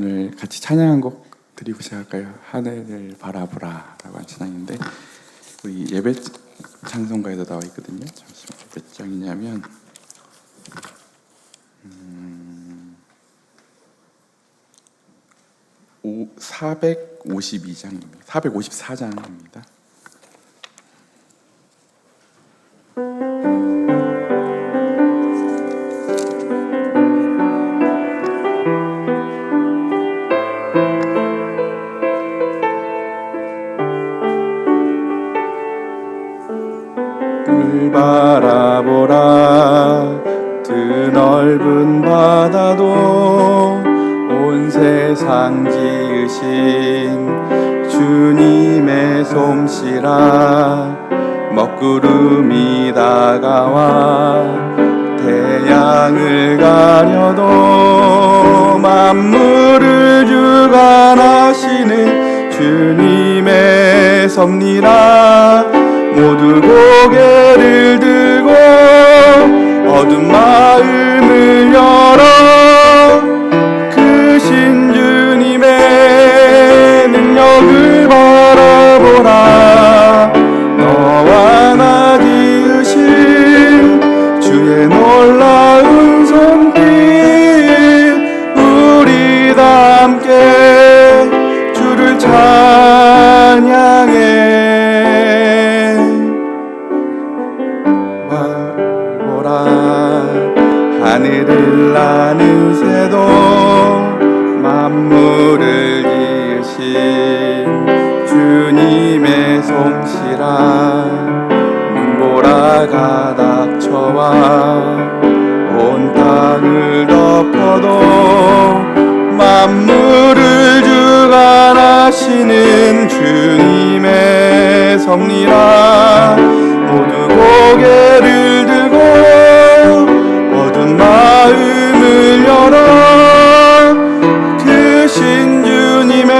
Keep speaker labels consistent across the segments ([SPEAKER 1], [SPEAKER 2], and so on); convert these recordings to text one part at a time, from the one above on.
[SPEAKER 1] 오늘 같이 찬양한 곡 드리고 시작할까요? 하늘을 바라보라 라고 한 찬양인데 우리 예배 찬송가에도 나와 있거든요. 잠시만 몇 장이냐면 452장입니다. 454장입니다. 바라보라 드넓은 바다도 온 세상 지으신 주님의 솜씨라. 먹구름이 다가와 태양을 가려도 만물을 주관하시는 주님의 섭리라. 모두 고개를 들고 어두운 마음을 열어 크신 주님의 능력을 바라보라. 너와 나 지으신 주의 놀라운 손길 우리 다 함께 주를 찬양해. 하늘을 나는 새도 만물을 지으신 주님의 솜씨라. 눈보라가 닥쳐와 온 땅을 덮어도 만물을 주관하시는 주님의 섭리라. 모두 고개를 들고 어두운 마음을 열어 크신 주님의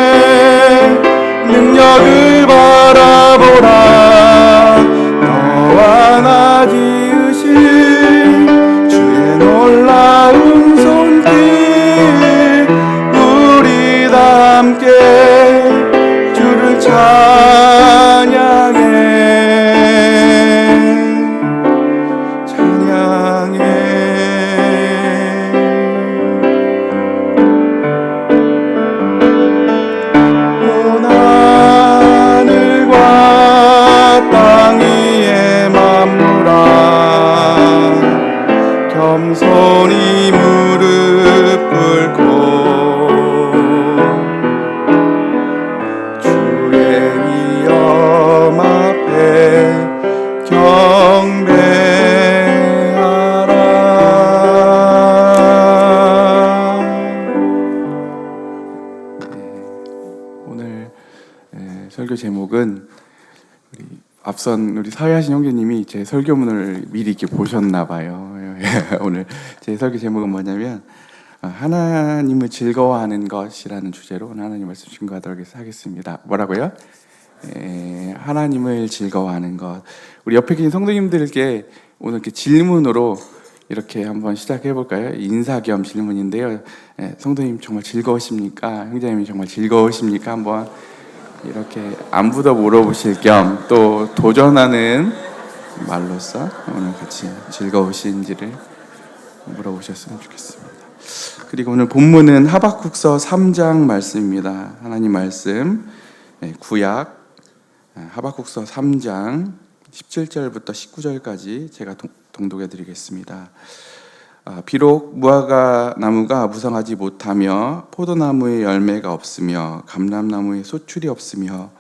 [SPEAKER 1] 능력을 바라보라. 너와 나 지으신 주의 놀라운 손길 우리 다 함께 주를 찬양해. 겸손히 무릎 꿇고 주의 위엄 앞에 경배하라. 오늘 설교 제목은 앞선 우리 사회하신 형제님이 제 설교문을 미리 이렇게 보셨나 봐요. 오늘 제 설교 제목은 뭐냐면 하나님을 즐거워하는 것이라는 주제로 오늘 하나님 말씀 증거하도록 하겠습니다. 뭐라고요? 하나님을 즐거워하는 것. 우리 옆에 계신 성도님들께 오늘 이렇게 질문으로 이렇게 한번 시작해 볼까요? 인사 겸 질문인데요. 성도님 정말 즐거우십니까? 형제님이 정말 즐거우십니까? 한번 이렇게 안부도 물어보실 겸 또 도전하는 말로써 오늘 같이 즐거우신지를 물어보셨으면 좋겠습니다. 그리고 오늘 본문은 하박국서 3장 말씀입니다. 하나님 말씀 구약 하박국서 3장 17절부터 19절까지 제가 동독해 드리겠습니다. 비록 무화과 나무가 무성하지 못하며 포도나무에 열매가 없으며 감람나무에 소출이 없으며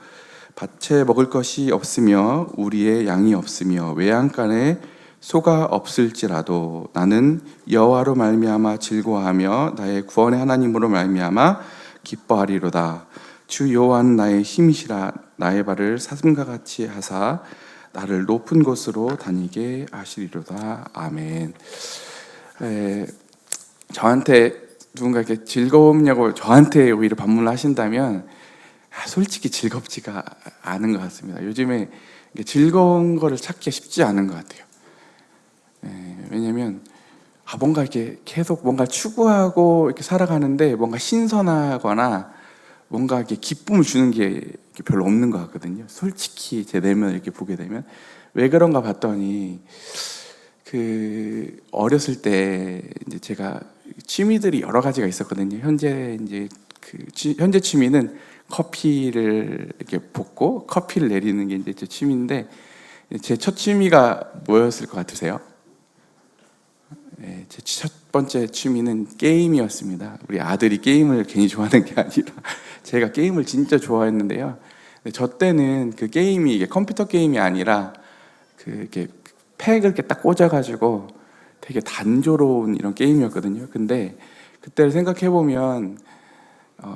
[SPEAKER 1] 밭에 먹을 것이 없으며 우리의 양이 없으며 외양간에 소가 없을지라도 나는 여호와로 말미암아 즐거워하며 나의 구원의 하나님으로 말미암아 기뻐하리로다. 주 여호와는 나의 힘이시라. 나의 발을 사슴과 같이 하사 나를 높은 곳으로 다니게 하시리로다. 아멘. 저한테 누군가 이렇게 즐거움냐고 저한테 오히려 반문을 하신다면 솔직히 즐겁지가 않은 것 같습니다. 요즘에 즐거운 거를 찾기가 쉽지 않은 것 같아요. 왜냐면 뭔가 이렇게 계속 뭔가 추구하고 이렇게 살아가는데 뭔가 신선하거나 뭔가 이렇게 기쁨을 주는 게 이렇게 별로 없는 것 같거든요. 솔직히 제 내면을 이렇게 보게 되면 왜 그런가 봤더니 그 어렸을 때 이제 제가 취미들이 여러 가지가 있었거든요. 현재 이제 현재 취미는 커피를 이렇게 볶고 커피를 내리는 게 이제 제 취미인데 제 첫 취미가 뭐였을 것 같으세요? 네, 제 첫 번째 취미는 게임이었습니다. 우리 아들이 게임을 괜히 좋아하는 게 아니라 제가 게임을 진짜 좋아했는데요. 저 때는 그 게임이 이게 컴퓨터 게임이 아니라 이렇게 팩을 이렇게 딱 꽂아가지고 되게 단조로운 이런 게임이었거든요. 근데 그때를 생각해 보면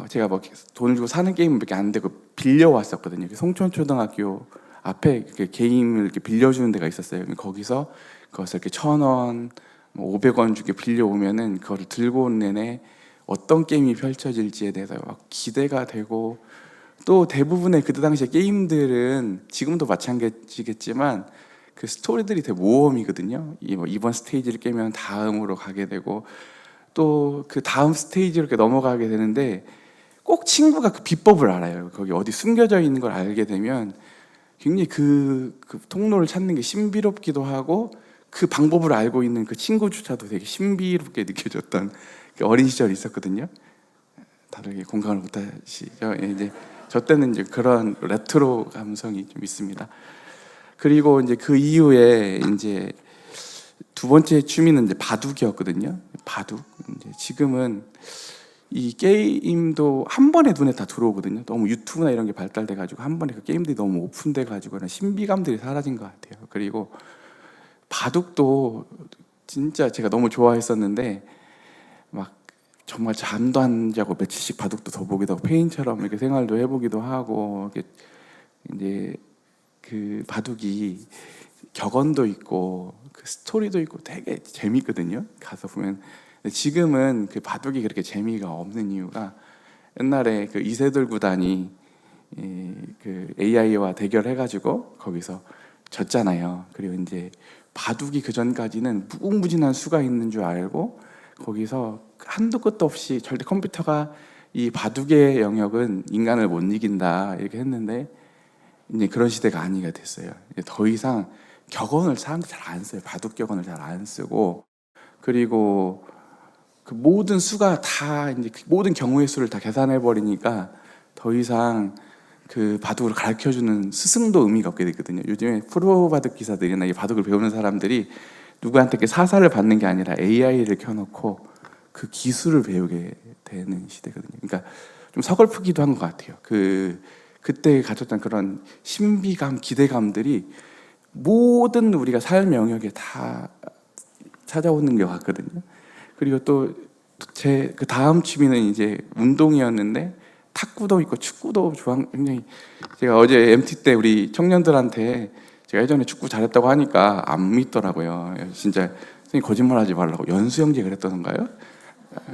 [SPEAKER 1] 제가 뭐 돈을 주고 사는 게임은 안 되고 빌려왔었거든요. 송천초등학교 앞에 이렇게 게임을 이렇게 빌려주는 데가 있었어요. 거기서 그것을 이렇게 1,000원, 500원 주게 빌려오면은 그거를 들고 온 내내 어떤 게임이 펼쳐질지에 대해서 막 기대가 되고 또 대부분의 그때 당시에 게임들은 지금도 마찬가지겠지만 그 스토리들이 되게 모험이거든요. 이번 스테이지를 깨면 다음으로 가게 되고 또 그 다음 스테이지로 이렇게 넘어가게 되는데 꼭 친구가 그 비법을 알아요. 거기 어디 숨겨져 있는 걸 알게 되면 굉장히 그 통로를 찾는 게 신비롭기도 하고 그 방법을 알고 있는 그 친구조차도 되게 신비롭게 느껴졌던 그 어린 시절이 있었거든요. 다르게 공감을 못하시죠? 이제 저 때는 이제 그런 레트로 감성이 좀 있습니다. 그리고 이제 그 이후에 이제 두 번째 취미는 이제 바둑이었거든요. 바둑. 이제 지금은 이 게임도 한 번에 눈에 다 들어오거든요. 너무 유튜브나 이런 게 발달돼 가지고 한 번에 그 게임들이 너무 오픈돼 가지고 신비감들이 사라진 것 같아요. 그리고 바둑도 진짜 제가 너무 좋아했었는데 막 정말 잠도 안 자고 며칠씩 바둑도 더 보기도 하고 페인처럼 이렇게 생활도 해보기도 하고 이제 그 바둑이 격언도 있고 그 스토리도 있고 되게 재밌거든요. 가서 보면. 지금은 그 바둑이 그렇게 재미가 없는 이유가 옛날에 그 이세돌 구단이 그 AI와 대결해가지고 거기서 졌잖아요. 그리고 이제 바둑이 그 전까지는 무궁무진한 수가 있는 줄 알고 거기서 한도 끝도 없이 절대 컴퓨터가 이 바둑의 영역은 인간을 못 이긴다 이렇게 했는데 이제 그런 시대가 아니게 됐어요. 더 이상 격언을 사람들이 잘 안 써요. 바둑 격언을 잘 안 쓰고 그리고 그 모든 수가 다 이제 모든 경우의 수를 다 계산해 버리니까 더 이상 그 바둑을 가르쳐 주는 스승도 의미가 없게 됐거든요. 요즘에 프로 바둑 기사들이나 이 바둑을 배우는 사람들이 누구한테 이렇게 사사를 받는 게 아니라 AI를 켜놓고 그 기술을 배우게 되는 시대거든요. 그러니까 좀 서글프기도 한 것 같아요. 그때 가졌던 그런 신비감, 기대감들이 모든 우리가 삶의 영역에 다 찾아오는 것 같거든요. 그리고 또 제 그 다음 취미는 이제 운동이었는데 탁구도 있고 축구도 굉장히 제가 어제 MT 때 우리 청년들한테 제가 예전에 축구 잘했다고 하니까 안 믿더라고요. 진짜 선생님 거짓말하지 말라고 연수 형제 그랬던가요?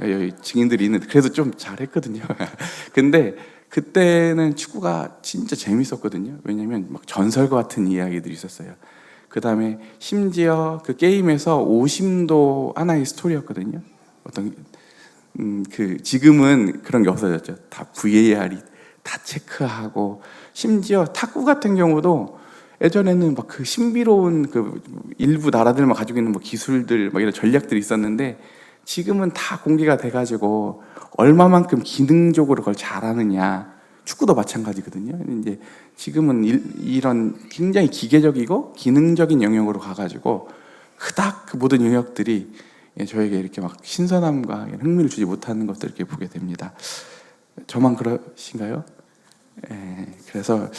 [SPEAKER 1] 여기 증인들이 있는데 그래도 좀 잘했거든요. 근데 그때는 축구가 진짜 재밌었거든요. 왜냐면 막 전설과 같은 이야기들이 있었어요. 그 다음에 심지어 그 게임에서 오심도 하나의 스토리였거든요. 어떤 지금은 그런 게 없어졌죠. 다 VAR이 다 체크하고 심지어 탁구 같은 경우도 예전에는 막 그 신비로운 그 일부 나라들만 가지고 있는 뭐 기술들 막 이런 전략들이 있었는데 지금은 다 공개가 돼가지고 얼마만큼 기능적으로 그걸 잘하느냐. 축구도 마찬가지거든요. 이제 지금은 이런 굉장히 기계적이고 기능적인 영역으로 가가지고 그닥 그 모든 영역들이 저에게 이렇게 막 신선함과 흥미를 주지 못하는 것들을 이렇게 보게 됩니다. 저만 그러신가요? 그래서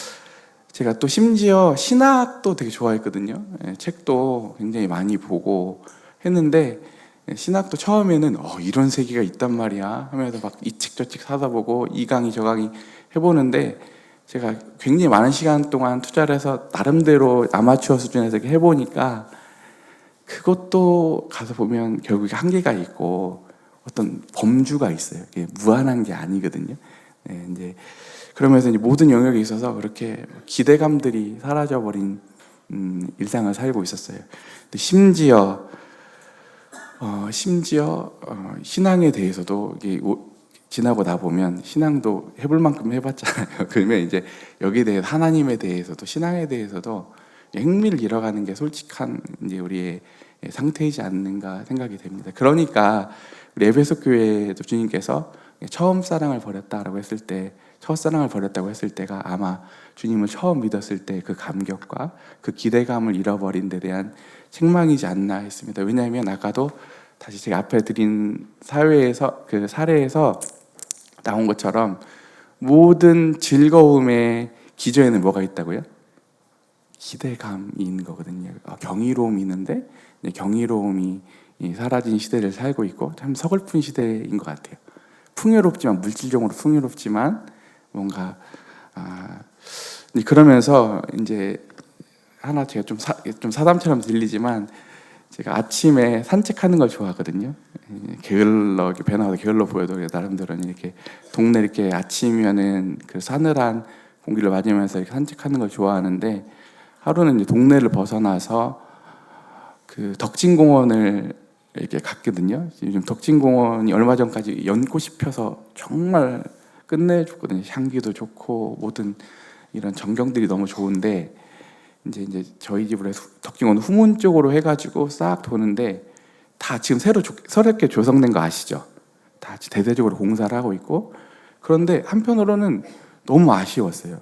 [SPEAKER 1] 제가 또 심지어 신학도 되게 좋아했거든요. 책도 굉장히 많이 보고 했는데 신학도 처음에는 이런 세계가 있단 말이야 하면서 막 이 책 저 책 사다 보고 이 강의 저 강의 해보는데 제가 굉장히 많은 시간 동안 투자를 해서 나름대로 아마추어 수준에서 이렇게 해보니까 그것도 가서 보면 결국에 한계가 있고 어떤 범주가 있어요. 이게 무한한 게 아니거든요. 이제 그러면서 이제 모든 영역에 있어서 그렇게 기대감들이 사라져버린 일상을 살고 있었어요. 심지어 심지어 신앙에 대해서도 이게 지나고 나 보면 신앙도 해볼 만큼 해봤잖아요. 그러면 이제 여기에 대해 하나님에 대해서도 신앙에 대해서도 흥미를 잃어가는 게 솔직한 이제 우리의 상태이지 않는가 생각이 됩니다. 그러니까 우리 에베소 교회도 주님께서 처음 사랑을 버렸다라고 했을 때, 첫사랑을 버렸다고 했을 때가 아마 주님을 처음 믿었을 때 그 감격과 그 기대감을 잃어버린 데 대한 책망이지 않나 했습니다. 왜냐하면 아까도 다시 제가 앞에 드린 사회에서 그 사례에서 나온 것처럼 모든 즐거움의 기저에는 뭐가 있다고요? 기대감이 있는 거거든요. 경이로움이 있는데 경이로움이 사라진 시대를 살고 있고 참 서글픈 시대인 것 같아요. 풍요롭지만 물질적으로 풍요롭지만 뭔가 그러면서 이제 하나 제가 좀 사담처럼 들리지만 제가 아침에 산책하는 걸 좋아하거든요. 게을러 배 나와서 게을러 보여도 나름대로는 이렇게 동네 이렇게 아침이면은 그 싸늘한 공기를 맞으면서 이렇게 산책하는 걸 좋아하는데 하루는 이제 동네를 벗어나서 그 덕진공원을 이렇게 갔거든요. 요즘 덕진공원이 얼마 전까지 연꽃이 펴서 정말 끝내줬거든요. 향기도 좋고 모든 이런 전경들이 너무 좋은데 이제 저희 집으로 해서 덕진공원 후문 쪽으로 해가지고 싹 도는데 다 지금 새롭게 조성된 거 아시죠? 다 대대적으로 공사를 하고 있고 그런데 한편으로는 너무 아쉬웠어요.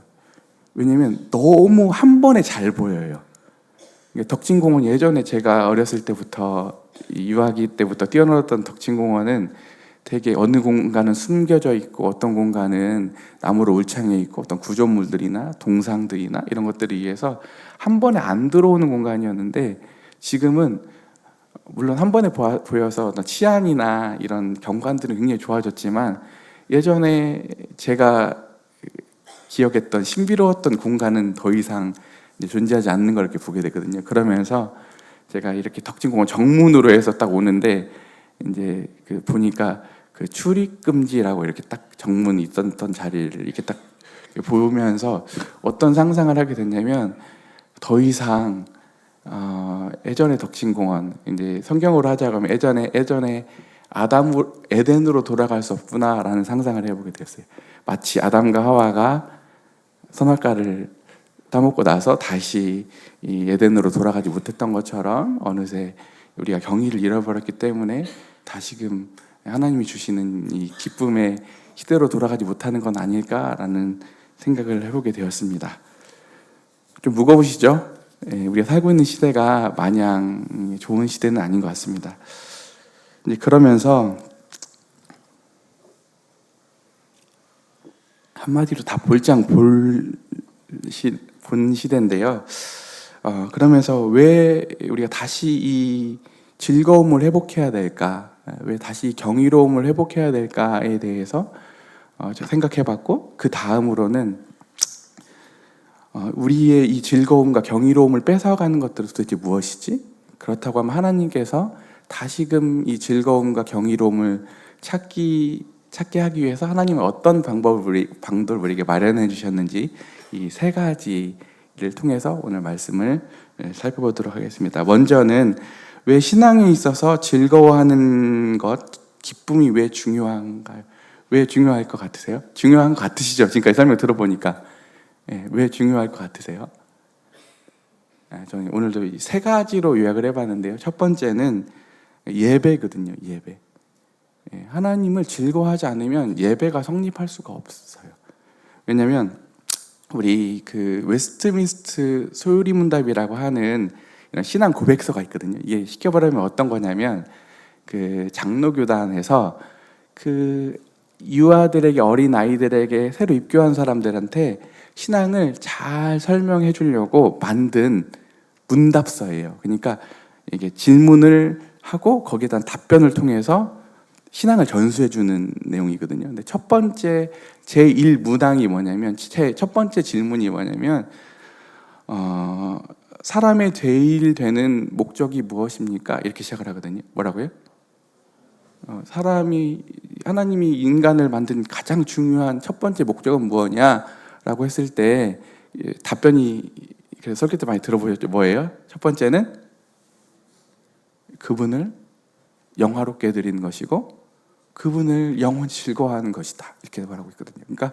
[SPEAKER 1] 왜냐면 너무 한 번에 잘 보여요. 덕진공원 예전에 제가 어렸을 때부터 유아기 때부터 뛰어놀았던 덕진공원은 되게 어느 공간은 숨겨져 있고 어떤 공간은 나무로 울창해 있고 어떤 구조물들이나 동상들이나 이런 것들에 의해서 한 번에 안 들어오는 공간이었는데 지금은 물론 한 번에 보여서 어떤 치안이나 이런 경관들은 굉장히 좋아졌지만 예전에 제가 기억했던 신비로웠던 공간은 더 이상 이제 존재하지 않는 걸 이렇게 보게 되거든요. 그러면서 제가 이렇게 덕진공원 정문으로 해서 딱 오는데 이제 그 보니까 그 출입 금지라고 이렇게 딱 정문이 있었던 자리를 이렇게 딱 보면서 어떤 상상을 하게 됐냐면 더 이상 예전에 덕진공원 이제 성경으로 하자고 하면 예전에 에덴으로 돌아갈 수 없구나라는 상상을 해보게 됐어요. 마치 아담과 하와가 선악과를 따먹고 나서 다시 이 에덴으로 돌아가지 못했던 것처럼 어느새 우리가 경의를 잃어버렸기 때문에 다시금 하나님이 주시는 이 기쁨의 시대로 돌아가지 못하는 건 아닐까라는 생각을 해보게 되었습니다. 좀 무거우시죠? 우리가 살고 있는 시대가 마냥 좋은 시대는 아닌 것 같습니다. 이제 그러면서 한마디로 다 볼장 본 시대인데요. 그러면서 왜 우리가 다시 이 즐거움을 회복해야 될까? 왜 다시 경이로움을 회복해야 될까에 대해서 생각해봤고 그 다음으로는 우리의 이 즐거움과 경이로움을 뺏어가는 것들은 도대체 무엇이지? 그렇다고 하면 하나님께서 다시금 이 즐거움과 경이로움을 찾게 하기 위해서 하나님은 어떤 방법을 우리에게 마련해 주셨는지 이 세 가지를 통해서 오늘 말씀을 살펴보도록 하겠습니다. 먼저는 왜 신앙에 있어서 즐거워하는 것, 기쁨이 왜 중요한가요? 왜 중요할 것 같으세요? 중요한 것 같으시죠? 지금까지 설명 들어보니까 왜 중요할 것 같으세요? 저는 오늘도 세 가지로 요약을 해봤는데요. 첫 번째는 예배거든요. 예배. 하나님을 즐거워하지 않으면 예배가 성립할 수가 없어요. 왜냐하면 우리 그 웨스트민스트 소유리문답이라고 하는 이런 신앙 고백서가 있거든요. 이게 쉽게 말하면 어떤 거냐면 그 장로교단에서 그 유아들에게 어린 아이들에게 새로 입교한 사람들한테 신앙을 잘 설명해 주려고 만든 문답서예요. 그러니까 이게 질문을 하고 거기에 대한 답변을 통해서 신앙을 전수해 주는 내용이거든요. 근데 첫 번째 제1문항이 뭐냐면 첫 번째 질문이 뭐냐면 사람의 제일 되는 목적이 무엇입니까? 이렇게 시작을 하거든요. 뭐라고요? 하나님이 인간을 만든 가장 중요한 첫 번째 목적은 무엇이냐라고 했을 때 답변이 그래서 설교 때 많이 들어보셨죠? 뭐예요? 첫 번째는 그분을 영화롭게 해드리는 것이고 그분을 영원히 즐거워하는 것이다, 이렇게 말하고 있거든요. 그러니까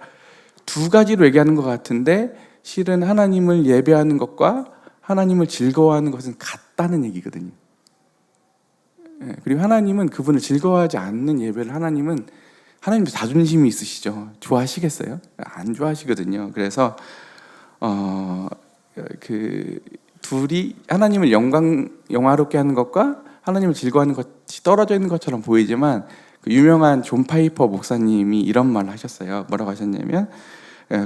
[SPEAKER 1] 두 가지로 얘기하는 것 같은데 실은 하나님을 예배하는 것과 하나님을 즐거워하는 것은 같다는 얘기거든요. 그리고 하나님은 그분을 즐거워하지 않는 예배를 하나님도 자존심이 있으시죠. 좋아하시겠어요? 안 좋아하시거든요. 그래서 그 둘이 하나님을 영화롭게 하는 것과 하나님을 즐거워하는 것이 떨어져 있는 것처럼 보이지만 그 유명한 존 파이퍼 목사님이 이런 말을 하셨어요. 뭐라고 하셨냐면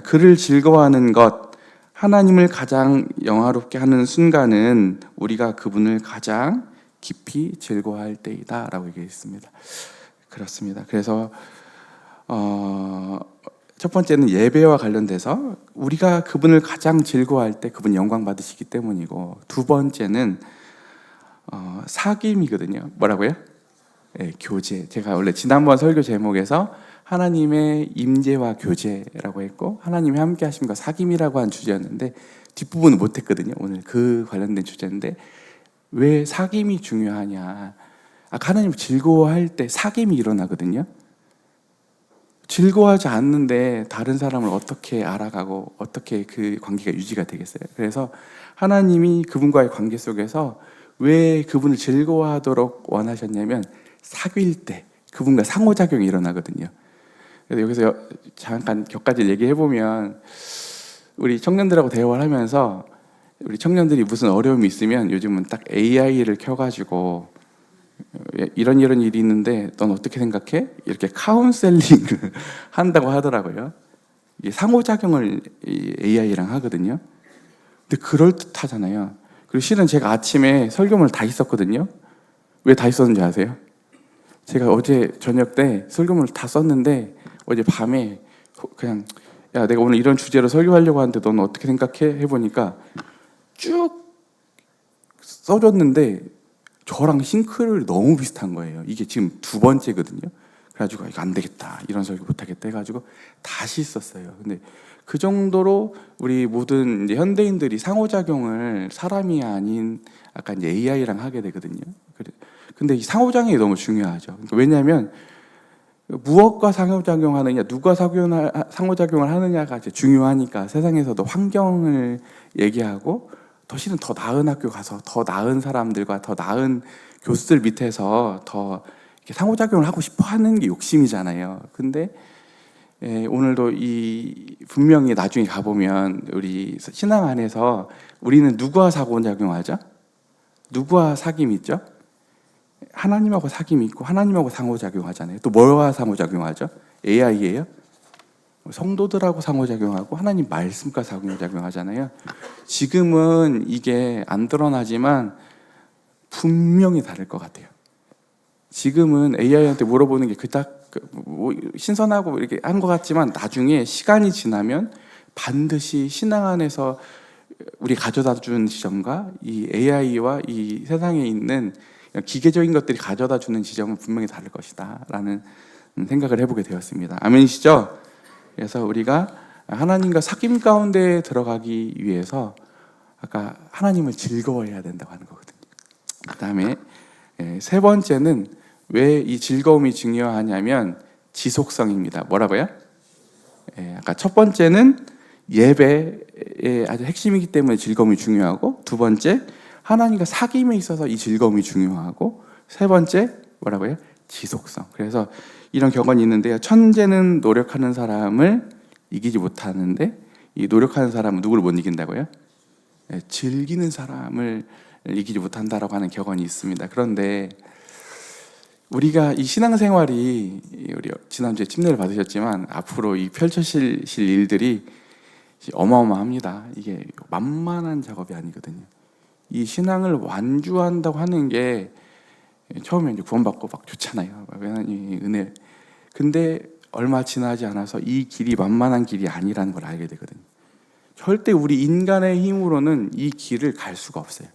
[SPEAKER 1] 그를 즐거워하는 것, 하나님을 가장 영화롭게 하는 순간은 우리가 그분을 가장 깊이 즐거워할 때이다 라고 얘기했습니다. 그렇습니다. 그래서 첫 번째는 예배와 관련돼서 우리가 그분을 가장 즐거워할 때 그분 영광 받으시기 때문이고, 두 번째는 사귐이거든요. 뭐라고요? 네, 교제. 제가 원래 지난번 설교 제목에서 하나님의 임재와 교제라고 했고 하나님의 함께 하심과 사귐이라고 한 주제였는데 뒷부분은 못했거든요. 오늘 그 관련된 주제인데 왜 사귐이 중요하냐. 하나님을 즐거워할 때 사귐이 일어나거든요. 즐거워하지 않는데 다른 사람을 어떻게 알아가고 어떻게 그 관계가 유지가 되겠어요. 그래서 하나님이 그분과의 관계 속에서 왜 그분을 즐거워하도록 원하셨냐면 사귈 때 그분과 상호작용이 일어나거든요. 그래서 여기서 잠깐 몇 가지 얘기해보면 우리 청년들하고 대화를 하면서 우리 청년들이 무슨 어려움이 있으면 요즘은 딱 AI를 켜가지고 이런 일이 있는데 넌 어떻게 생각해? 이렇게 카운셀링을 한다고 하더라고요. 이게 상호작용을 AI랑 하거든요. 근데 그럴듯하잖아요. 그리고 실은 제가 아침에 설교문을 다 썼거든요. 왜 다 썼는지 아세요? 제가 어제 저녁 때 설교문을 다 썼는데 어제 밤에 그냥 야 내가 오늘 이런 주제로 설교하려고 하는데 넌 어떻게 생각해? 해보니까 쭉 써줬는데 저랑 싱크를 너무 비슷한 거예요. 이게 지금 두 번째거든요. 그래가지고 이거 안 되겠다, 이런 설교 못하겠다 해가지고 다시 썼어요. 근데 그 정도로 우리 모든 이제 현대인들이 상호작용을 사람이 아닌 약간 이제 AI랑 하게 되거든요. 근데 이 상호작용이 너무 중요하죠. 그러니까 왜냐하면 무엇과 상호작용하느냐, 누가 상호작용을 하느냐가 이제 중요하니까 세상에서도 환경을 얘기하고 더 실은 더 나은 학교 가서 더 나은 사람들과 더 나은 교수들 밑에서 더 이렇게 상호작용을 하고 싶어 하는 게 욕심이잖아요. 근데 오늘도 분명히 나중에 가보면 우리 신앙 안에서 우리는 누구와 상호작용하죠? 누구와 사귐이 있죠? 하나님하고 사귐이 있고 하나님하고 상호작용하잖아요. 또 뭐와 상호작용하죠? AI예요? 성도들하고 상호작용하고 하나님 말씀과 상호작용하잖아요. 지금은 이게 안 드러나지만 분명히 다를 것 같아요. 지금은 AI한테 물어보는 게 그닥 신선하고 이렇게 한 것 같지만 나중에 시간이 지나면 반드시 신앙 안에서 우리 가져다 준 지점과 이 AI와 이 세상에 있는 기계적인 것들이 가져다 주는 지점은 분명히 다를 것이다 라는 생각을 해보게 되었습니다. 아멘이시죠? 그래서 우리가 하나님과 사귐 가운데 들어가기 위해서 아까 하나님을 즐거워해야 된다고 하는 거거든요. 그 다음에 세 번째는 왜 이 즐거움이 중요하냐면 지속성입니다. 뭐라고요? 아까 첫 번째는 예배의 아주 핵심이기 때문에 즐거움이 중요하고, 두 번째 하나님과 사귐에 있어서 이 즐거움이 중요하고, 세 번째 뭐라고요? 지속성. 그래서 이런 격언이 있는데요. 천재는 노력하는 사람을 이기지 못하는데 이 노력하는 사람은 누구를 못 이긴다고요? 즐기는 사람을 이기지 못한다라고 하는 격언이 있습니다. 그런데 우리가 이 신앙생활이 우리 지난주에 침례를 받으셨지만 앞으로 이 펼쳐질 일들이 어마어마합니다. 이게 만만한 작업이 아니거든요. 이 신앙을 완주한다고 하는 게 처음에 이제 구원받고 막 좋잖아요. 하나님의 은혜. 근데 얼마 지나지 않아서 이 길이 만만한 길이 아니라는 걸 알게 되거든요. 절대 우리 인간의 힘으로는 이 길을 갈 수가 없어요.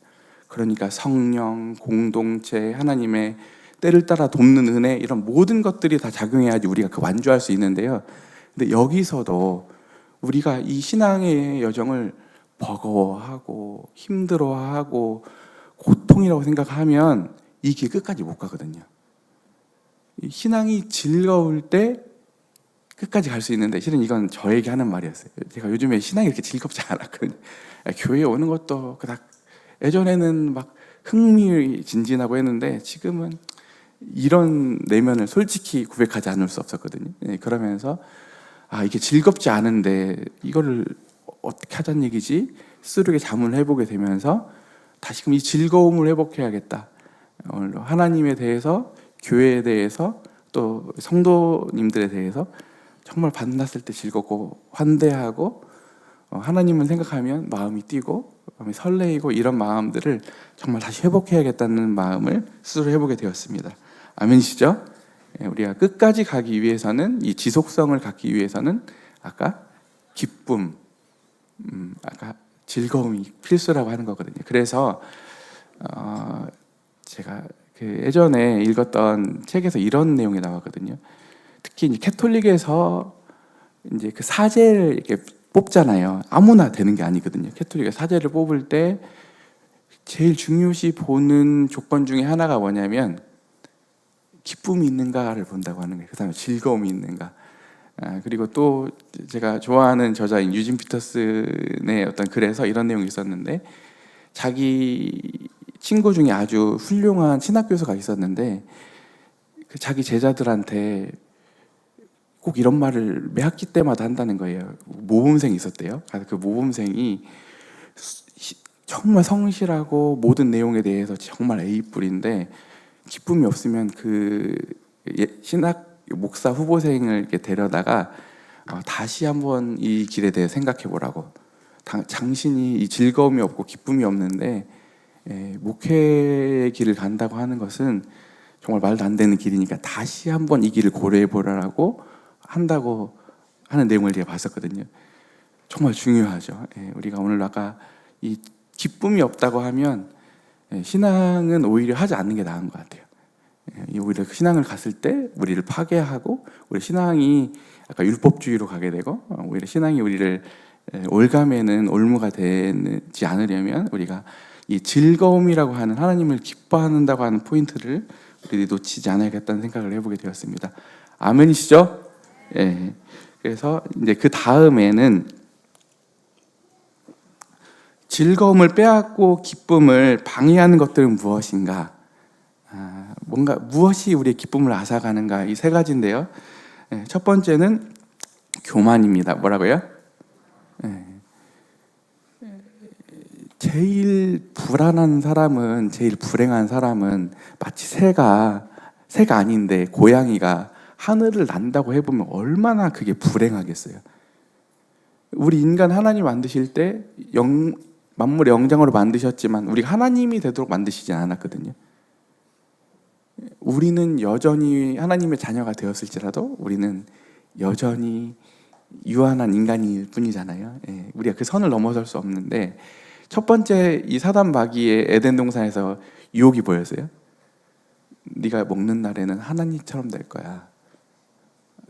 [SPEAKER 1] 그러니까 성령, 공동체, 하나님의 때를 따라 돕는 은혜, 이런 모든 것들이 다 작용해야지 우리가 그 완주할 수 있는데요. 근데 여기서도 우리가 이 신앙의 여정을 버거워하고 힘들어하고 고통이라고 생각하면 이 길 끝까지 못 가거든요. 이 신앙이 즐거울 때 끝까지 갈 수 있는데, 실은 이건 저에게 하는 말이었어요. 제가 요즘에 신앙이 이렇게 즐겁지 않았거든요. 교회에 오는 것도 그닥, 예전에는 막 흥미진진하고 했는데 지금은 이런 내면을 솔직히 고백하지 않을 수 없었거든요. 그러면서 이게 즐겁지 않은데 이거를 어떻게 하자는 얘기지? 스스로에게 자문을 해보게 되면서 다시금 이 즐거움을 회복해야겠다. 하나님에 대해서, 교회에 대해서, 또 성도님들에 대해서 정말 만났을 때 즐겁고 환대하고 하나님을 생각하면 마음이 뛰고 마음이 설레이고, 이런 마음들을 정말 다시 회복해야겠다는 마음을 스스로 해보게 되었습니다. 아멘이시죠? 우리가 끝까지 가기 위해서는, 이 지속성을 갖기 위해서는 아까 기쁨, 아까 즐거움이 필수라고 하는 거거든요. 그래서 제가 그 예전에 읽었던 책에서 이런 내용이 나왔거든요. 특히 이제 캐톨릭에서 이제 그 사제를 이렇게 뽑잖아요. 아무나 되는 게 아니거든요. 캐톨릭의 사제를 뽑을 때 제일 중요시 보는 조건 중에 하나가 뭐냐면 기쁨이 있는가를 본다고 하는 거예요. 그 다음에 즐거움이 있는가. 그리고 또 제가 좋아하는 저자인 유진 피터슨의 어떤 글에서 이런 내용이 있었는데, 자기 친구 중에 아주 훌륭한 신학 교수가 있었는데 그 자기 제자들한테 꼭 이런 말을 매 학기 때마다 한다는 거예요. 모범생이 있었대요. 그 모범생이 정말 성실하고 모든 내용에 대해서 정말 A뿔인데 기쁨이 없으면 그 신학 목사 후보생을 이렇게 데려다가 다시 한번 이 길에 대해 생각해 보라고. 당신이 이 즐거움이 없고 기쁨이 없는데 목회의 길을 간다고 하는 것은 정말 말도 안 되는 길이니까 다시 한번 이 길을 고려해 보라라고 한다고 하는 내용을 제가 봤었거든요. 정말 중요하죠. 우리가 오늘 아까 이 기쁨이 없다고 하면 신앙은 오히려 하지 않는 게 나은 것 같아요. 오히려 신앙을 갔을 때 우리를 파괴하고, 우리 신앙이 아까 율법주의로 가게 되고, 오히려 신앙이 우리를 올가매는 올무가 되지 않으려면 우리가 이 즐거움이라고 하는, 하나님을 기뻐한다고 하는 포인트를 우리 놓치지 않아야겠다는 생각을 해보게 되었습니다. 아멘이시죠? 예. 그래서 이제 그 다음에는 즐거움을 빼앗고 기쁨을 방해하는 것들은 무엇인가? 뭔가 무엇이 우리의 기쁨을 앗아가는가? 이 세 가지인데요. 첫 번째는 교만입니다. 뭐라고요? 제일 불안한 사람은, 제일 불행한 사람은 마치 새가 아닌데 고양이가 하늘을 난다고 해보면 얼마나 그게 불행하겠어요. 우리 인간 하나님 만드실 때 만물의 영장으로 만드셨지만 우리가 하나님이 되도록 만드시지 않았거든요. 우리는 여전히 하나님의 자녀가 되었을지라도 우리는 여전히 유한한 인간일 뿐이잖아요. 우리가 그 선을 넘어설 수 없는데, 첫 번째 이 사단 마귀의 에덴 동산에서 유혹이 뭐였어요? 네가 먹는 날에는 하나님처럼 될 거야.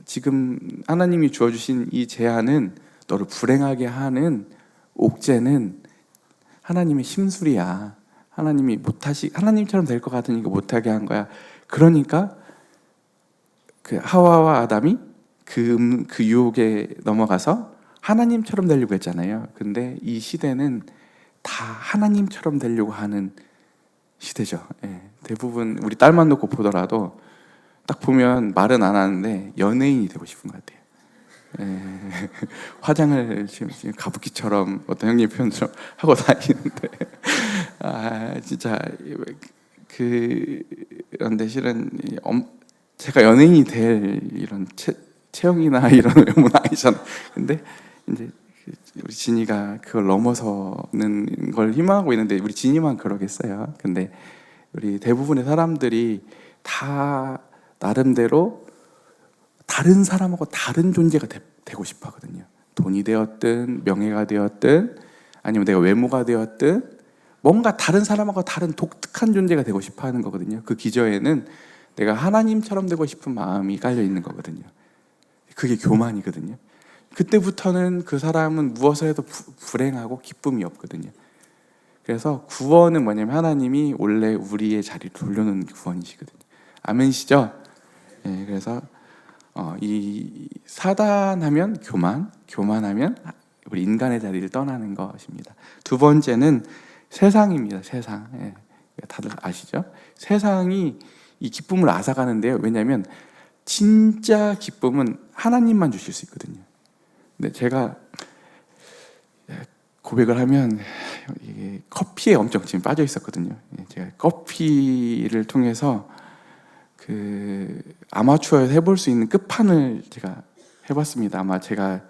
[SPEAKER 1] 지금 하나님이 주어주신 이 제안은, 너를 불행하게 하는 옥죄는 하나님의 심술이야. 하나님이 하나님처럼 될 것 같으니까 못하게 한 거야. 그러니까 그 하와와 아담이 그 유혹에 넘어가서 하나님처럼 되려고 했잖아요. 근데 이 시대는 다 하나님처럼 되려고 하는 시대죠. 대부분 우리 딸만 놓고 보더라도 딱 보면 말은 안 하는데 연예인이 되고 싶은 것 같아요. 화장을 지금 가부키처럼, 어떤 형님 표현처럼 하고 다니는데 진짜 그런데 실은 제가 연예인이 될 이런 체형이나 이런 외모는 아니잖아. 근데 이제 우리 진이가 그걸 넘어서는 걸 희망하고 있는데, 우리 진이만 그러겠어요. 근데 우리 대부분의 사람들이 다 나름대로 다른 사람하고 다른 존재가 되고 싶어 하거든요. 돈이 되었든 명예가 되었든 아니면 내가 외모가 되었든 뭔가 다른 사람하고 다른 독특한 존재가 되고 싶어 하는 거거든요. 그 기저에는 내가 하나님처럼 되고 싶은 마음이 깔려 있는 거거든요. 그게 교만이거든요. 그때부터는 그 사람은 무엇을 해도 불행하고 기쁨이 없거든요. 그래서 구원은 뭐냐면 하나님이 원래 우리의 자리를 돌려놓는 구원이시거든요. 아멘이시죠? 예, 그래서 이 사단하면 교만, 교만하면 우리 인간의 자리를 떠나는 것입니다. 두 번째는 세상입니다. 세상. 예, 다들 아시죠? 세상이 이 기쁨을 앗아가는데요. 왜냐하면 진짜 기쁨은 하나님만 주실 수 있거든요. 근데 제가 고백을 하면 이게 커피에 엄청 지금 빠져 있었거든요. 제가 커피를 통해서 그 아마추어에서 해볼 수 있는 끝판을 제가 해봤습니다. 아마 제가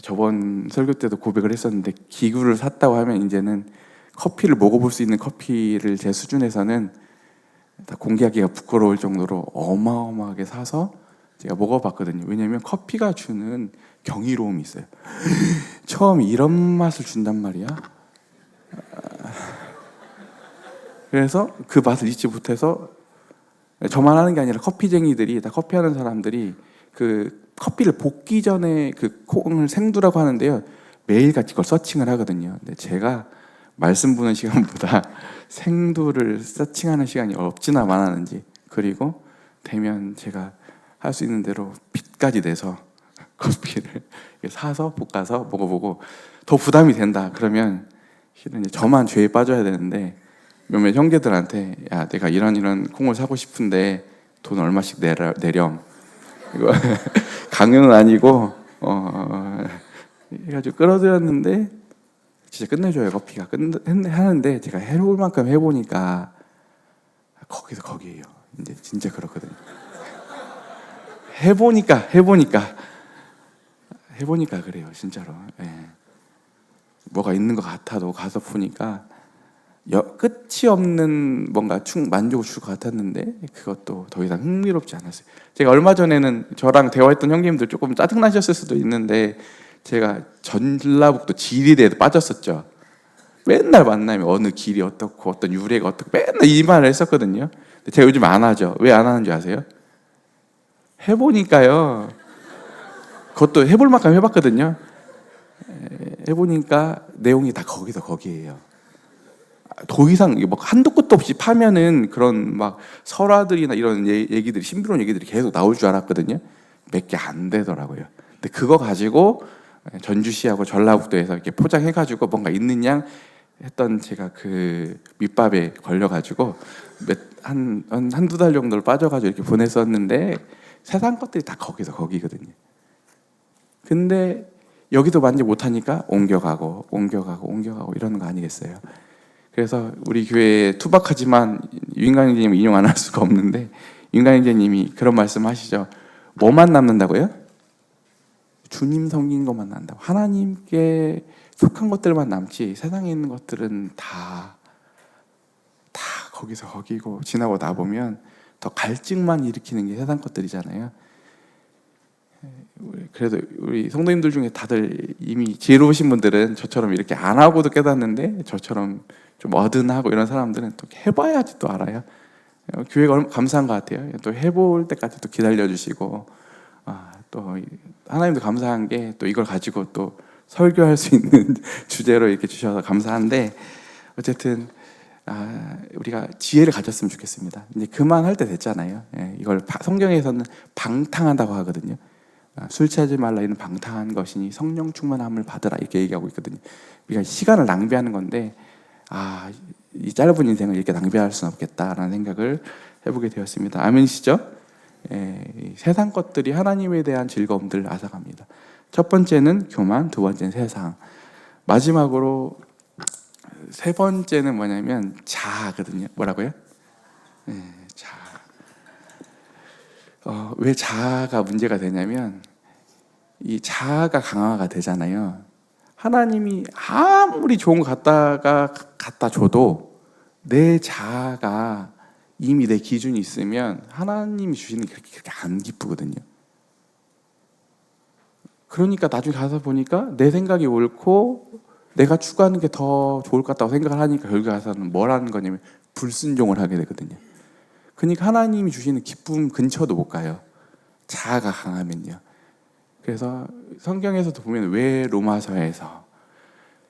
[SPEAKER 1] 저번 설교 때도 고백을 했었는데 기구를 샀다고 하면 이제는 커피를 먹어볼 수 있는 커피를 제 수준에서는 다 공개하기가 부끄러울 정도로 어마어마하게 사서 제가 먹어봤거든요. 왜냐하면 커피가 주는 경이로움이 있어요. 처음 이런 맛을 준단 말이야. 그래서 그 맛을 잊지 못해서 저만 하는 게 아니라 커피쟁이들이 다 커피하는 사람들이 그 커피를 볶기 전에 그 콩을 생두라고 하는데요. 매일같이 그걸 서칭을 하거든요. 근데 제가 말씀 보는 시간보다 생두를 서칭하는 시간이 없지나 많았는지, 그리고 되면 제가 할 수 있는 대로 빚까지 내서 커피를 사서 볶아서 먹어보고 더 부담이 된다 그러면 실은 이제 저만 죄에 빠져야 되는데 몇몇 형제들한테 야 내가 이런 콩을 사고 싶은데 돈 얼마씩 내렴 이거 강요는 아니고 해가지고 끌어들였는데 진짜 끝내줘요. 커피가 하는데 제가 해볼 만큼 해보니까 거기서 거기에요. 이제 진짜 그렇거든요. 해보니까 그래요. 진짜로. 예. 뭐가 있는 것 같아도 가서 보니까 끝이 없는 뭔가 만족을 줄 것 같았는데 그것도 더 이상 흥미롭지 않았어요. 제가 얼마 전에는 저랑 대화했던 형님들 조금 짜증나셨을 수도 있는데 제가 전라북도 지리대에도 빠졌었죠. 맨날 만나면 어느 길이 어떻고 어떤 유래가 어떻고 맨날 이 말을 했었거든요. 근데 제가 요즘 안 하죠. 왜 안 하는지 아세요? 해보니까요. 그것도 해볼 만큼 해봤거든요. 해보니까 내용이 다 거기서 거기에요. 더 이상 뭐 한도 끝도 없이 파면은 그런 막 설화들이나 이런 얘기들이 신비로운 얘기들이 계속 나올 줄 알았거든요. 몇 개 안 되더라고요. 근데 그거 가지고 전주시하고 전라북도에서 이렇게 포장해가지고 뭔가 있는 양 했던 제가 그 밑밥에 걸려가지고 한두 달 정도를 빠져가지고 이렇게 보냈었는데 세상 것들이 다 거기서 거기거든요. 근데 여기도 만족 못하니까 옮겨가고 이러는 거 아니겠어요? 그래서 우리 교회에 투박하지만 유인강님을 인용 안 할 수가 없는데 유인강님이 그런 말씀하시죠. 뭐만 남는다고요? 주님 섬기는 것만 남는다고. 하나님께 속한 것들만 남지 세상에 있는 것들은 다 거기서 거기고 지나고 나보면 더 갈증만 일으키는 게 세상 것들이잖아요. 그래도 우리 성도님들 중에 다들 이미 지혜로우신 분들은 저처럼 이렇게 안 하고도 깨닫는데 저처럼 좀 어든하고 이런 사람들은 또 해봐야지 또 알아요. 교회가 얼마나 감사한 것 같아요. 또 해볼 때까지 또 기다려주시고 또 하나님도 감사한 게 또 이걸 가지고 또 설교할 수 있는 주제로 이렇게 주셔서 감사한데 어쨌든 우리가 지혜를 가졌으면 좋겠습니다. 이제 그만할 때 됐잖아요. 이걸 성경에서는 방탕한다고 하거든요. 술 취하지 말라 이는 방탕한 것이니 성령 충만함을 받으라 이렇게 얘기하고 있거든요. 우리가 시간을 낭비하는 건데 이 짧은 인생을 이렇게 낭비할 수는 없겠다라는 생각을 해보게 되었습니다. 아멘이시죠? 세상 것들이 하나님에 대한 즐거움들을 앗아갑니다. 첫 번째는 교만, 두 번째는 세상, 마지막으로 세 번째는 뭐냐면 자아거든요. 뭐라고요? 자아. 왜 자아가 문제가 되냐면 이 자아가 강화가 되잖아요. 하나님이 아무리 좋은 거 갖다 줘도 내 자아가 이미 내 기준이 있으면 하나님이 주시는 게 그렇게 안 기쁘거든요. 그러니까 나중에 가서 보니까 내 생각이 옳고 내가 추구하는 게 더 좋을 것 같다고 생각을 하니까 결국에 가서는 뭘 하는 거냐면 불순종을 하게 되거든요. 그러니까 하나님이 주시는 기쁨 근처도 못 가요. 자아가 강하면요. 그래서 성경에서도 보면 왜 로마서에서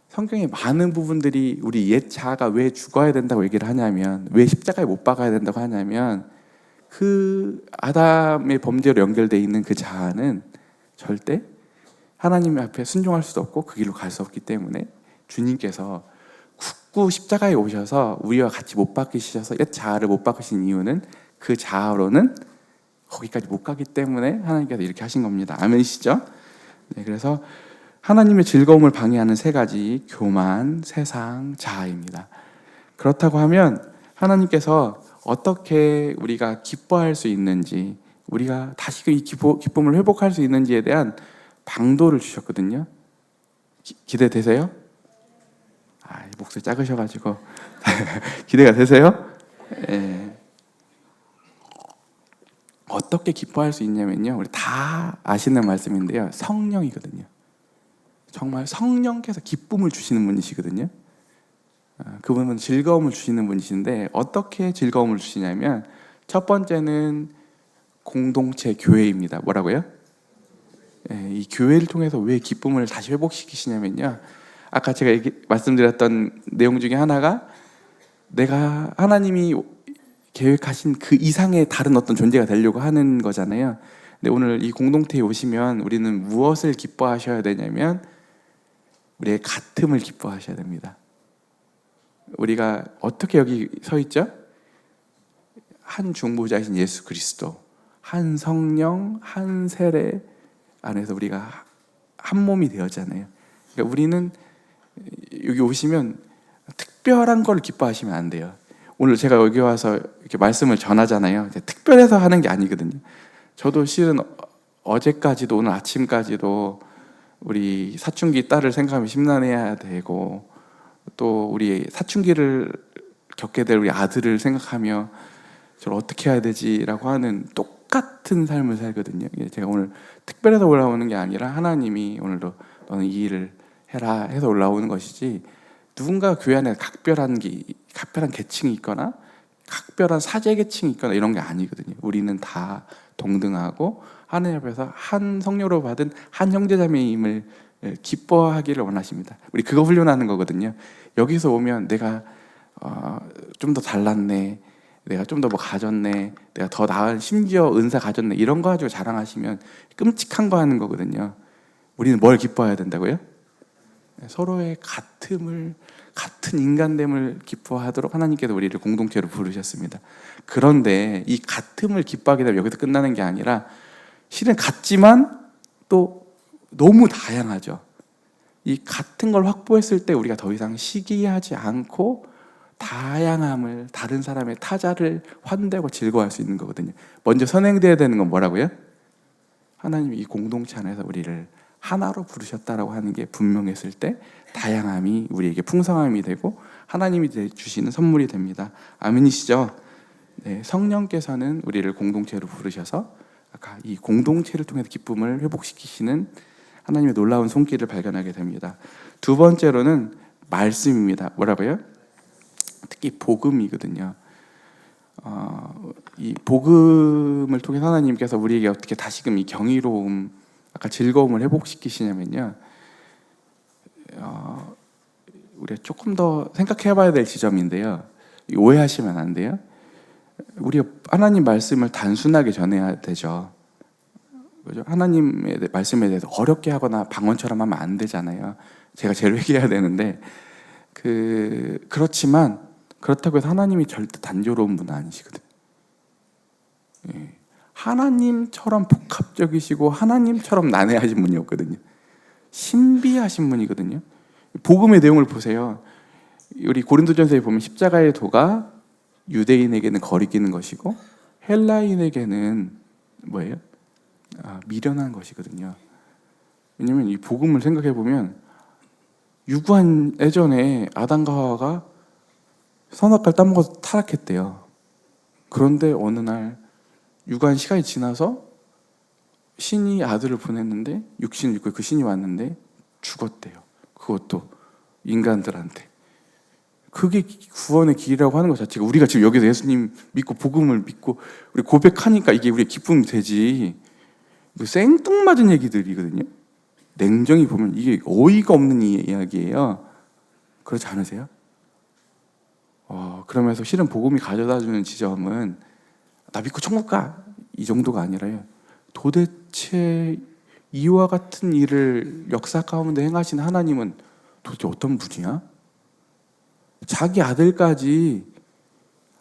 [SPEAKER 1] 성경의 많은 부분들이 우리 옛 자아가 왜 죽어야 된다고 얘기를 하냐면, 왜 십자가에 못 박아야 된다고 하냐면 그 아담의 범죄로 연결되어 있는 그 자아는 절대 하나님 앞에 순종할 수도 없고 그 길로 갈 수 없기 때문에 주님께서 굳고 십자가에 오셔서 우리와 같이 못 박히셔서 옛 자아를 못 박으신 이유는 그 자아로는 거기까지 못 가기 때문에 하나님께서 이렇게 하신 겁니다. 아멘이시죠? 네, 그래서 하나님의 즐거움을 방해하는 세 가지: 교만, 세상, 자아입니다. 그렇다고 하면 하나님께서 어떻게 우리가 기뻐할 수 있는지, 우리가 다시 이 기쁨을 회복할 수 있는지에 대한 방도를 주셨거든요. 기대되세요? 목소리 작으셔가지고 기대가 되세요? 네. 어떻게 기뻐할 수 있냐면요, 우리 다 아시는 말씀인데요, 성령이거든요. 정말 성령께서 기쁨을 주시는 분이시거든요. 그분은 즐거움을 주시는 분이신데, 어떻게 즐거움을 주시냐면 첫 번째는 공동체 교회입니다. 뭐라고요? 이 교회를 통해서 왜 기쁨을 다시 회복시키시냐면요, 아까 제가 말씀드렸던 내용 중에 하나가 내가 하나님이 계획하신 그 이상의 다른 어떤 존재가 되려고 하는 거잖아요. 근데 오늘 이 공동체에 오시면 우리는 무엇을 기뻐하셔야 되냐면 우리의 같음을 기뻐하셔야 됩니다. 우리가 어떻게 여기 서 있죠? 한 중보자이신 예수 그리스도, 한 성령, 한 세례 안에서 우리가 한 몸이 되었잖아요. 그러니까 우리는 여기 오시면 특별한 걸 기뻐하시면 안 돼요. 오늘 제가 여기 와서 이렇게 말씀을 전하잖아요. 특별해서 하는 게 아니거든요. 저도 실은 어제까지도, 오늘 아침까지도 우리 사춘기 딸을 생각하면 심란해야 되고, 또 우리 사춘기를 겪게 될 우리 아들을 생각하며 저를 어떻게 해야 되지라고 하는 똑같은 삶을 살거든요. 제가 오늘 특별해서 올라오는 게 아니라 하나님이 오늘도 너는 이 일을 해라 해서 올라오는 것이지, 누군가 교회 안에 각별한 계층이 있거나 각별한 사제 계층이 있거나 이런 게 아니거든요. 우리는 다 동등하고 하나님 앞에서 한 성령으로 받은 한 형제자매임을 기뻐하기를 원하십니다. 우리 그거 훈련하는 거거든요. 여기서 오면 내가 좀 더 잘났네, 내가 좀 더 뭐 가졌네, 내가 더 나은 심지어 은사 가졌네, 이런 거 가지고 자랑하시면 끔찍한 거 하는 거거든요. 우리는 뭘 기뻐해야 된다고요? 서로의 같은 인간됨을 기뻐하도록 하나님께서 우리를 공동체로 부르셨습니다. 그런데 이 같음을 기뻐하게 되면 여기서 끝나는 게 아니라 실은 같지만 또 너무 다양하죠. 이 같은 걸 확보했을 때 우리가 더 이상 시기하지 않고 다양함을, 다른 사람의 타자를 환대하고 즐거워할 수 있는 거거든요. 먼저 선행되어야 되는 건 뭐라고요? 하나님이 이 공동체 안에서 우리를 하나로 부르셨다라고 하는 게 분명했을 때 다양함이 우리에게 풍성함이 되고 하나님이 주시는 선물이 됩니다. 아멘이시죠? 네, 성령께서는 우리를 공동체로 부르셔서 아까 이 공동체를 통해서 기쁨을 회복시키시는 하나님의 놀라운 손길을 발견하게 됩니다. 두 번째로는 말씀입니다. 뭐라고요? 특히 복음이거든요. 이 복음을 통해서 하나님께서 우리에게 어떻게 다시금 이 경이로움, 아까 즐거움을 회복시키시냐면요, 우리가 조금 더 생각해봐야 될 지점인데요, 오해하시면 안 돼요. 우리가 하나님 말씀을 단순하게 전해야 되죠. 그죠? 하나님의 말씀에 대해서 어렵게 하거나 방언처럼 하면 안 되잖아요. 제가 제일 회개해야 되는데, 그렇지만 그렇다고 해서 하나님이 절대 단조로운 분은 아니시거든요. 예. 하나님처럼 복합적이시고 하나님처럼 난해하신 분이 없거든요. 신비하신 분이거든요. 복음의 내용을 보세요. 우리 고린도전서에 보면 십자가의 도가 유대인에게는 거리끼는 것이고 헬라인에게는 뭐예요? 미련한 것이거든요. 왜냐하면 이 복음을 생각해 보면 유구한 예전에 아담과 하와가 선악과를 따먹어서 타락했대요. 그런데 어느 날 유구한 시간이 지나서 신이 아들을 보냈는데, 육신을 입고 그 신이 왔는데 죽었대요. 그것도 인간들한테. 그게 구원의 길이라고 하는 것 자체가, 우리가 지금 여기서 예수님 믿고 복음을 믿고 우리 고백하니까 이게 우리의 기쁨이 되지, 생뚱맞은 얘기들이거든요. 냉정히 보면 이게 어이가 없는 이야기예요. 그렇지 않으세요? 그러면서 실은 복음이 가져다주는 지점은 나 믿고 천국 가, 이 정도가 아니라요. 도대체 이와 같은 일을 역사 가운데 행하신 하나님은 도대체 어떤 분이야? 자기 아들까지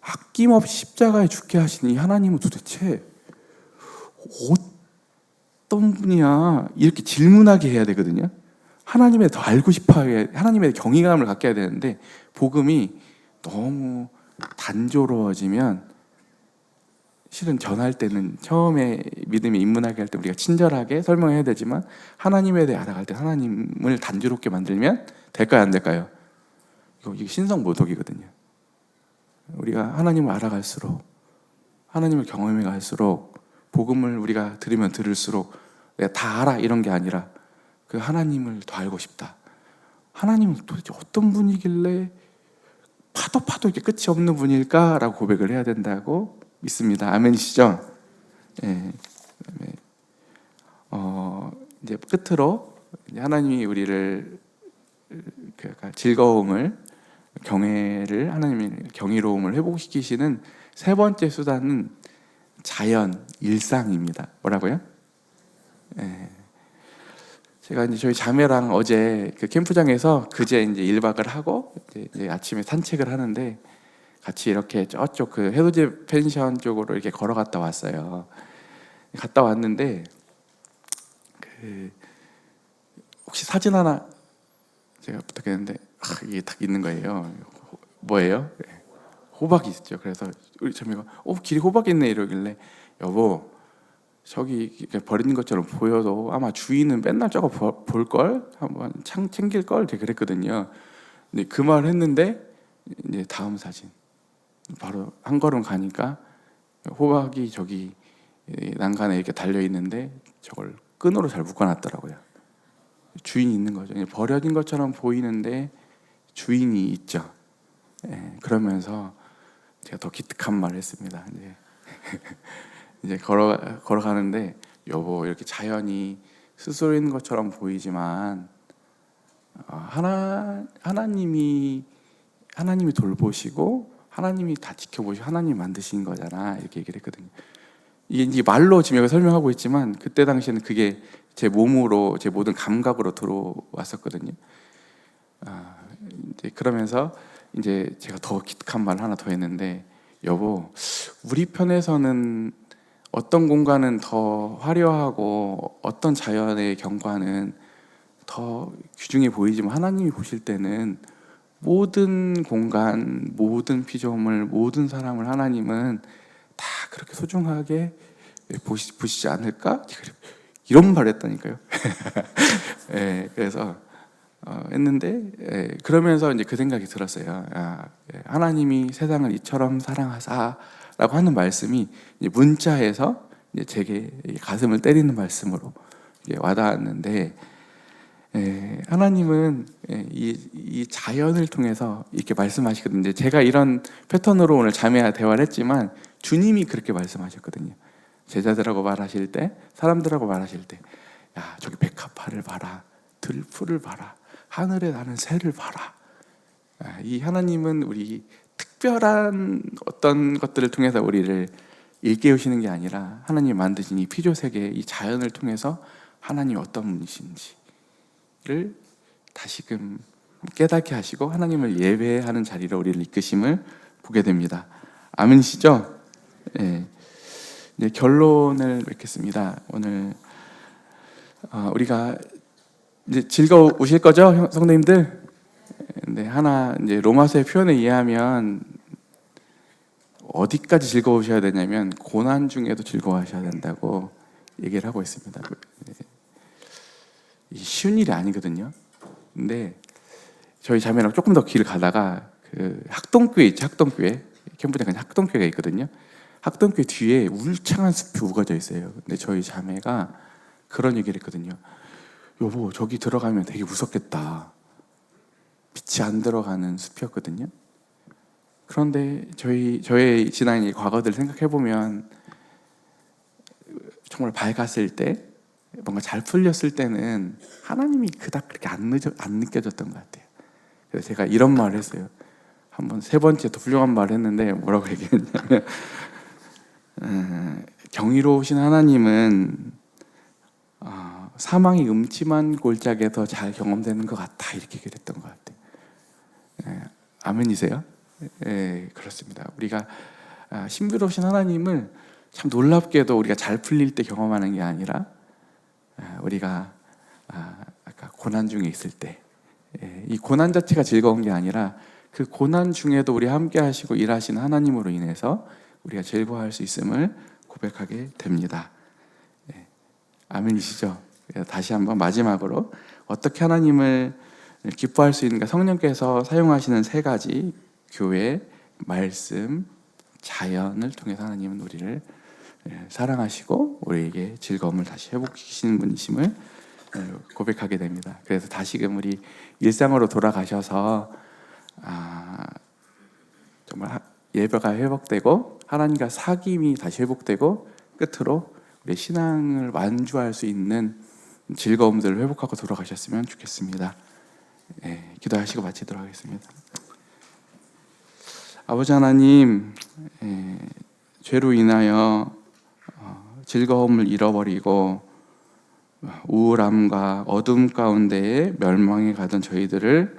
[SPEAKER 1] 아낌없이 십자가에 죽게 하신 이 하나님은 도대체 어떤 분이야? 이렇게 질문하게 해야 되거든요. 하나님에 더 알고 싶어야, 하나님에 경외감을 갖게 해야 되는데, 복음이 너무 단조로워지면 실은 전할 때는 처음에 믿음에 입문하게 할 때 우리가 친절하게 설명해야 되지만, 하나님에 대해 알아갈 때 하나님을 단조롭게 만들면 될까요, 안 될까요? 이게 신성모독이거든요. 우리가 하나님을 알아갈수록, 하나님을 경험해 갈수록, 복음을 우리가 들으면 들을수록 내가 다 알아 이런 게 아니라 그 하나님을 더 알고 싶다. 하나님은 도대체 어떤 분이길래 파도 이렇게 끝이 없는 분일까라고 고백을 해야 된다고 믿습니다. 아멘이시죠? 예. 이제 끝으로 하나님이 우리를 즐거움을, 경외를, 하나님의 경이로움을 회복시키시는 세 번째 수단은 자연, 일상입니다. 뭐라고요? 예. 제가 이제 저희 자매랑 어제 그 캠프장에서 그제 이제 1박을 하고 이제 아침에 산책을 하는데 같이 이렇게 저쪽 그 해돋이 펜션 쪽으로 이렇게 걸어갔다 왔어요. 갔다 왔는데 그 혹시 사진 하나 제가 부탁했는데 이게 딱 있는 거예요. 뭐예요? 호박이 있죠. 그래서 우리 자매가 길에 호박이 있네 이러길래, 여보 저기 버리는 것처럼 보여도 아마 주인은 맨날 저거 볼걸? 한번 챙길걸? 되게 그랬거든요. 근데 그 말 했는데 이제 다음 사진 바로 한 걸음 가니까 호박이 저기 난간에 이렇게 달려있는데 저걸 끈으로 잘 묶어놨더라고요. 주인이 있는 거죠. 버려진 것처럼 보이는데 주인이 있죠. 그러면서 제가 더 기특한 말을 했습니다. 이제 걸어가는데, 여보 이렇게 자연이 스스로 있는 것처럼 보이지만 하나님이 돌보시고 하나님이 다 지켜보시고 하나님이 만드신 거잖아, 이렇게 얘기를 했거든요. 이게 이제 말로 지금 여기 설명하고 있지만 그때 당시에는 그게 제 몸으로, 제 모든 감각으로 들어왔었거든요. 이제 그러면서 이제 제가 더 기특한 말 하나 더 했는데, 여보 우리 편에서는 어떤 공간은 더 화려하고 어떤 자연의 경관은 더 귀중해 보이지만 보실 때는 모든 공간, 모든 피조물, 모든 사람을 하나님은 다 그렇게 소중하게 보시지 않을까? 이런 말을 했다니까요. 그래서 했는데, 그러면서 이제 그 생각이 들었어요. 하나님이 세상을 이처럼 사랑하사라고 하는 말씀이 이제 문자에서 이제 제게 가슴을 때리는 말씀으로 와닿았는데, 하나님은 이 자연을 통해서 이렇게 말씀하시거든요. 제가 이런 패턴으로 오늘 자매와 대화를 했지만 주님이 그렇게 말씀하셨거든요. 제자들하고 말하실 때, 사람들하고 말하실 때, 야 저기 백합화를 봐라, 들풀을 봐라, 하늘에 나는 새를 봐라. 이 하나님은 우리 특별한 어떤 것들을 통해서 우리를 일깨우시는 게 아니라 하나님이 만드신 이 피조세계, 이 자연을 통해서 하나님이 어떤 분이신지를 다시금 깨닫게 하시고 하나님을 예배하는 자리로 우리를 이끄심을 보게 됩니다. 아멘이시죠? 이제 결론을 맺겠습니다. 오늘 우리가 이제 즐거우실 거죠, 성도님들? 근데 하나 이제 로마서의 표현에 의하면 어디까지 즐거우셔야 되냐면 고난 중에도 즐거워하셔야 된다고 얘기를 하고 있습니다. 쉬운 일이 아니거든요. 근데 저희 자매랑 조금 더 길 가다가 그 학동교회 있죠, 학동교회. 캠프장에 학동교회가 있거든요. 학동교회 뒤에 울창한 숲이 우거져 있어요. 근데 저희 자매가 그런 얘기를 했거든요. 여보 저기 들어가면 되게 무섭겠다. 빛이 안 들어가는 숲이었거든요. 그런데 저의 지난 이 과거들 생각해 보면 정말 밝았을 때, 뭔가 잘 풀렸을 때는 하나님이 그닥 그렇게 안 느껴졌던 것 같아요. 그래서 제가 이런 말을 했어요. 한번 세 번째 더 훌륭한 말을 했는데 뭐라고 얘기했냐면 경이로우신 하나님은 사망이 음침한 골짜기에서 잘 경험되는 것 같다, 이렇게 얘기했던 것 같아요. 아멘이세요? 그렇습니다. 우리가 신비로우신 하나님을 참 놀랍게도 우리가 잘 풀릴 때 경험하는 게 아니라 우리가 아까 고난 중에 있을 때, 이 고난 자체가 즐거운 게 아니라 그 고난 중에도 우리 함께 하시고 일하시는 하나님으로 인해서 우리가 즐거워할 수 있음을 고백하게 됩니다. 아멘이시죠? 다시 한번 마지막으로 어떻게 하나님을 기뻐할 수 있는가, 성령께서 사용하시는 세 가지: 교회, 말씀, 자연을 통해서 하나님은 우리를 사랑하시고 우리에게 즐거움을 다시 회복시키시는 분이심을 고백하게 됩니다. 그래서 다시금 우리 일상으로 돌아가셔서 정말 예배가 회복되고 하나님과 사귐이 다시 회복되고 끝으로 우리 신앙을 완주할 수 있는 즐거움들을 회복하고 돌아가셨으면 좋겠습니다. 기도하시고 마치도록 하겠습니다. 아버지 하나님, 죄로 인하여 즐거움을 잃어버리고 우울함과 어둠 가운데에 멸망에 가던 저희들을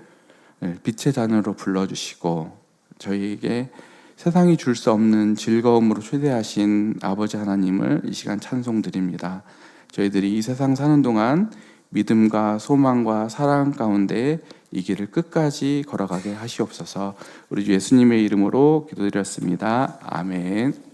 [SPEAKER 1] 빛의 자녀로 불러주시고 저희에게 세상이 줄 수 없는 즐거움으로 초대하신 아버지 하나님을 이 시간 찬송드립니다. 저희들이 이 세상 사는 동안 믿음과 소망과 사랑 가운데 이 길을 끝까지 걸어가게 하시옵소서. 우리 주 예수님의 이름으로 기도드렸습니다. 아멘.